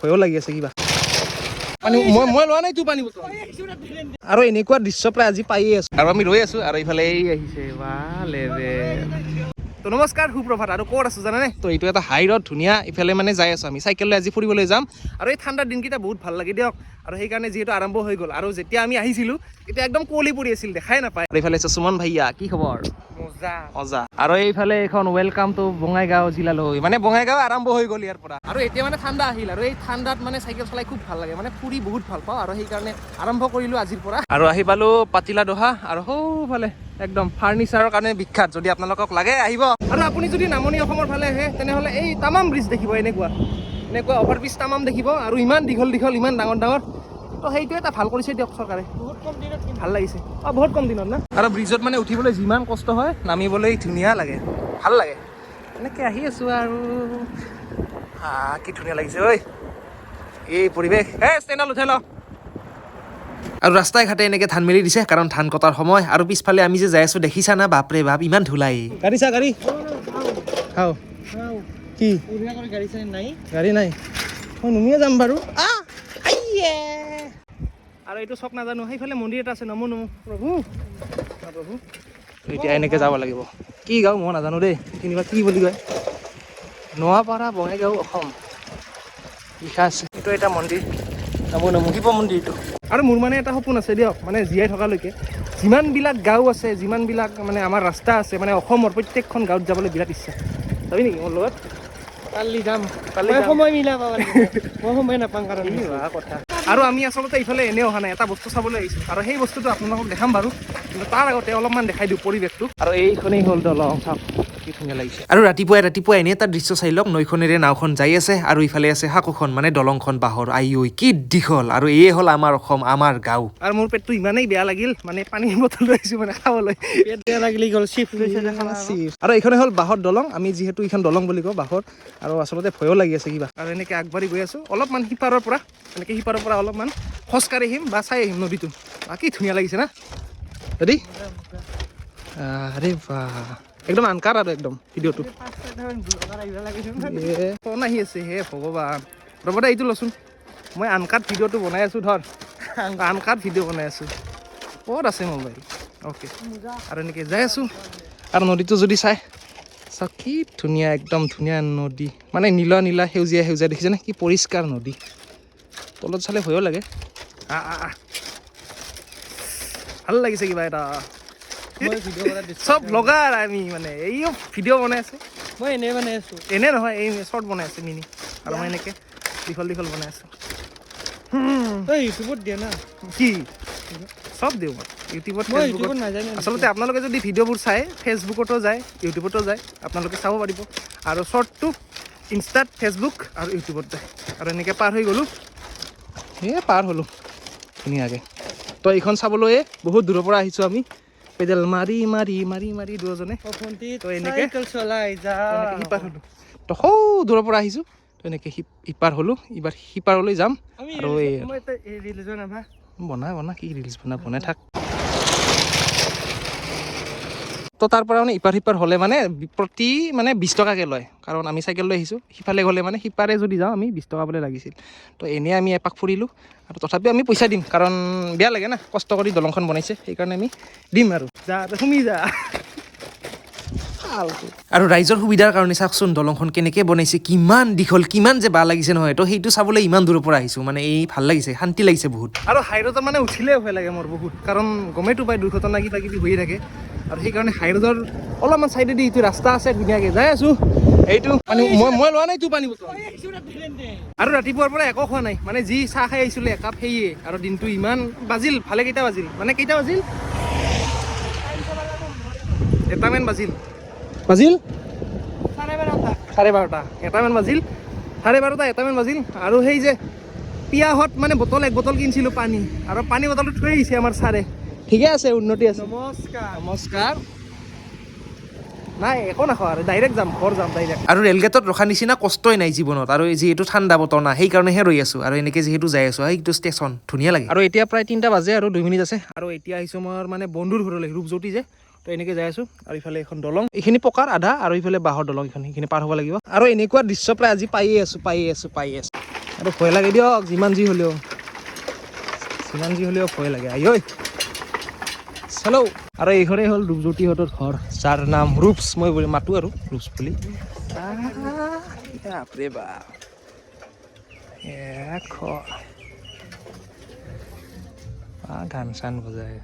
ভয়ো লাগি আছে কিবা পানী মই লোৱা নাই তোৰ পানী বটল আৰু এনেকুৱা দৃশ্য প্ৰায় আজি পায়ে আছো আৰু আমি ৰৈ আছো আৰু ইফালে এই আহিছে তো নমস্কাৰ সুপ্ৰভাত আৰু ক'ত আছো জানানে তো এইটো এটা হাই ৰড ধুনীয়া ইফালে মানে যাই আছো আমি চাইকেল লৈ আজি ফুৰিবলৈ যাম আৰু এই ঠাণ্ডাৰ দিনকেইটা বহুত ভাল লাগে দিয়ক আৰু সেইকাৰণে যিহেতু আৰম্ভ হৈ গ'ল আৰু যেতিয়া আমি আহিছিলো এতিয়া একদম কুঁৱলী পৰি আছিল দেখাই নাপায় আৰু এইফালে আছে সুমন ভাইয়া কি খবৰ মজা আৰু এইফালে এখন ৱেলকাম টু বঙাইগাঁও জিলালৈ মানে বঙাইগাঁও আৰম্ভ হৈ গ'ল ইয়াৰ পৰা আৰু এতিয়া মানে ঠাণ্ডা আহিল আৰু এই ঠাণ্ডাত মানে চাইকেল চলাই খুব ভাল লাগে মানে ফুৰি বহুত ভাল পাওঁ আৰু সেইকাৰণে আৰম্ভ কৰিলো আজিৰ পৰা আৰু আহি পালো পাতিলা দহা আৰু সৌফালে একদম ফাৰ্নিচাৰৰ কাৰণে বিখ্যাত যদি আপোনালোকক লাগে আহিব আৰু আপুনি যদি নামনি অসমৰ ফালে আহে তেনেহ'লে এই তামাম ব্ৰিজ দেখিব এনেকুৱা অভাৰব্ৰিজ তামাম দেখিব আৰু ইমান দীঘল ইমান ডাঙৰ তো সেইটো এটা ভাল কৰিছে দিয়ক চৰকাৰে বহুত কম দিনত ভাল লাগিছে বহুত কম দিনত না আৰু ব্ৰিজত মানে উঠিবলৈ যিমান কষ্ট হয় নামিবলৈ ধুনীয়া লাগে ভাল লাগে এনেকৈ আহি আছো আৰু কি ধুনীয়া লাগিছে ঐ এই পৰিৱেশ ষ্টেণ্ডত উঠাই ল আৰু ৰাস্তাই ঘাটে এনেকৈ ধান মেলি দিছে কাৰণ ধান কটাৰ সময় আৰু পিছফালে আমি যে যাই আছো দেখিছা না বাপৰে বাপ ইমান ধুলাই গাড়ী খাও কি গাড়ী নাই মই নুমিয়ে যাম বাৰু আৰু এইটো চক নাজানো সেইফালে মন্দিৰ এটা আছে নমো প্ৰভু এতিয়া এনেকৈ যাব লাগিব কি গাঁও মই নাজানো দেই কেনিবা কি বুলি কয় নোৱাপাৰা বঙাইগাঁও অসম লিখা আছে এইটো এটা মন্দিৰ নমো শিৱ মন্দিৰটো আৰু মোৰ মানে এটা সপোন আছে দিয়ক মানে জীয়াই থকালৈকে যিমানবিলাক গাঁও আছে যিমানবিলাক মানে আমাৰ ৰাস্তা আছে মানে অসমৰ প্ৰত্যেকখন গাঁৱত যাবলৈ বিৰাট ইচ্ছা যাবি নেকি মোৰ লগত কালি যাম সময় মিলাব মই সময় নাপাম কাৰণ কথা আৰু আমি আচলতে এইফালে এনেই অহা নাই এটা বস্তু চাবলৈ আহিছোঁ আৰু সেই বস্তুটো আপোনালোকক দেখাম বাৰু কিন্তু তাৰ আগতে অলপমান দেখাই দিওঁ পৰিৱেশটো আৰু এইখনেই হ'ল দলং চাওক কি ধুনীয়া লাগিছে আৰু ৰাতিপুৱাই এনে এটা দৃশ্য চাই লওক নৈখনেৰে নাওখন যাই আছে আৰু ইফালে আছে সাঁকোখন মানে দলংখন বাঁহৰ কি দীঘল আৰু এয়ে হ'ল আমাৰ অসম আমাৰ গাঁও আৰু মোৰ পেটটো ইমানেই বেয়া লাগিল মানে পানীৰ বটল লৈ আহিছোঁ মানে খাবলৈ পেট বেয়া লাগিলে গ'ল আৰু এইখনে হ'ল বাঁহৰ দলং আমি যিহেতু এইখন দলং বুলি কওঁ বাঁহৰ আৰু আচলতে ভয়ো লাগি আছে কিবা আৰু এনেকৈ আগবাঢ়ি গৈ আছোঁ অলপমান সিপাৰৰ পৰা অলপমান খোজকাঢ়ি আহিম বা চাই আহিম নদীটো কি ধুনীয়া লাগিছে না দাদি আৰে বাহ একদম আনকাৰ আৰু একদম ভিডিঅ'টো ফোন আহি আছে হে ভগৱান ৰ'ব দে এইটো লচোন মই আনকাট ভিডিঅ'টো বনাই আছোঁ ধৰ আনকাট ভিডিঅ' বনাই আছোঁ ক'ত আছে মোবাইল অ'কে আৰু এনেকৈ যাই আছোঁ আৰু নদীটো যদি চাই চাওক কি ধুনীয়া একদম ধুনীয়া নদী মানে নীলা সেউজীয়া দেখিছেনে কি পৰিষ্কাৰ নদী তলত চালে ভয়ো লাগে ভাল লাগিছে কিবা এটা চব ব্লগাৰ আমি মানে এই ভিডিঅ' বনাই আছে মই এনেই বনাই আছোঁ এনে নহয় এই শ্বৰ্ট বনাই আছে মিনি আৰু মই এনেকৈ দীঘল বনাই আছোঁ ইউটিউবত দিয়ে না কি চব দিওঁ মই ইউটিউবত নাজানো আচলতে আপোনালোকে যদি ভিডিঅ'বোৰ চাই ফেচবুকতো যায় ইউটিউবতো যায় আপোনালোকে চাব পাৰিব আৰু শ্বৰ্টটো ইনষ্টাত ফেচবুক আৰু ইউটিউবত যায় আৰু এনেকৈ পাৰ হৈ গ'লোঁ পাৰ হ'লোঁ ধুনীয়াকৈ তো এইখন চাবলৈ বহুত দূৰৰ পৰা আহিছোঁ আমি পেডেল মাৰি দুজনে তো এনেকৈ সিপাৰ হ'লোঁ তো সৌ দূৰৰ পৰা আহিছোঁ তো এনেকৈ সিপাৰ হ'লোঁ এইবাৰ সিপাৰলৈ যাম আৰু বনা কি ৰিলচ বনাই থাক তো তাৰ পৰা মানে ইপাৰ সিপাৰ হ'লে মানে প্ৰতি মানে 20 টকাকৈ লয় কাৰণ আমি চাইকেল লৈ আহিছোঁ সিফালে গ'লে মানে সিপাৰে যদি যাওঁ আমি 20 টকা বোলে লাগিছিল তো এনেই আমি এপাক ফুৰিলোঁ আৰু তথাপিও আমি পইচা দিম কাৰণ বেয়া লাগে না কষ্ট কৰি দলংখন বনাইছে সেইকাৰণে আমি দিম আৰু যা আৰু ৰাইজৰ সুবিধাৰ কাৰণে চাওকচোন দলংখন কেনেকৈ বনাইছে কিমান দীঘল কিমান যে বেয়া লাগিছে নহয় তো সেইটো চাবলৈ ইমান দূৰৰ পৰা আহিছোঁ মানে এই ভাল লাগিছে শান্তি লাগিছে বহুত আৰু হাইৰোডত মানে উঠিলে ভয় লাগে মোৰ বহুত কাৰণ গমেইতো পাই দুৰ্ঘটনা কিবা কিবি হৈয়ে থাকে আৰু সেইকাৰণে হাইৰোডৰ অলপমান চাইডেদি এইটো ৰাস্তা আছে ধুনীয়াকৈ যাই আছোঁ এইটো পানী মই লোৱা নাই তোৰ পানী বটল আৰু ৰাতিপুৱাৰ পৰা একো খোৱা নাই মানে যি চাহ খাই আহিছিলোঁ একাপ সেয়ে আৰু দিনটো ইমান বাজিল ভালে কেইটা বাজিল এটামান বাজিল চাৰে বাৰটা এটামান বাজিল আৰু সেই যে পিয়াহত মানে এক বটল কিনিছিলোঁ পানী আৰু পানী বটলটো থৈ আহিছে আমাৰ ছাৰে ঠিকে আছে উন্নতি আছে নমস্কাৰ নাই একো নাখাওঁ আৰু ডাইৰেক্ট যাম ডাইৰেক্ট আৰু ৰেলগেটত ৰখা নিচিনা কষ্টই নাই জীৱনত আৰু যিহেতু ঠাণ্ডা বতৰ না সেইকাৰণেহে ৰৈ আছোঁ আৰু এনেকৈ যিহেতু যাই আছোঁ সেইটো ষ্টেচন ধুনীয়া লাগে আৰু এতিয়া প্ৰায় 3টা বাজে আৰু 2 মিনিট আছে আৰু এতিয়া আহিছোঁ মোৰ মানে বন্ধুৰ ঘৰলৈ ৰূপজ্যোতি যে তো এনেকৈ যাই আছোঁ আৰু ইফালে এখন দলং এইখিনি পকাৰ আধা আৰু ইফালে বাঁহৰ দলং এইখন সেইখিনি পাৰ হ'ব লাগিব আৰু এনেকুৱা দৃশ্য প্ৰায় আজি পায়ে আছোঁ আৰু ভয় লাগে দিয়ক যিমান যি হ'লেও ভয় লাগে আই ঐ চালো আৰু এইঘৰে হ'ল ৰূপজ্যোতিহঁতৰ ঘৰ যাৰ নাম ৰূপছ মই মাতো আৰু ৰূপছ বুলি বাপৰে বাপ গান চান বজায়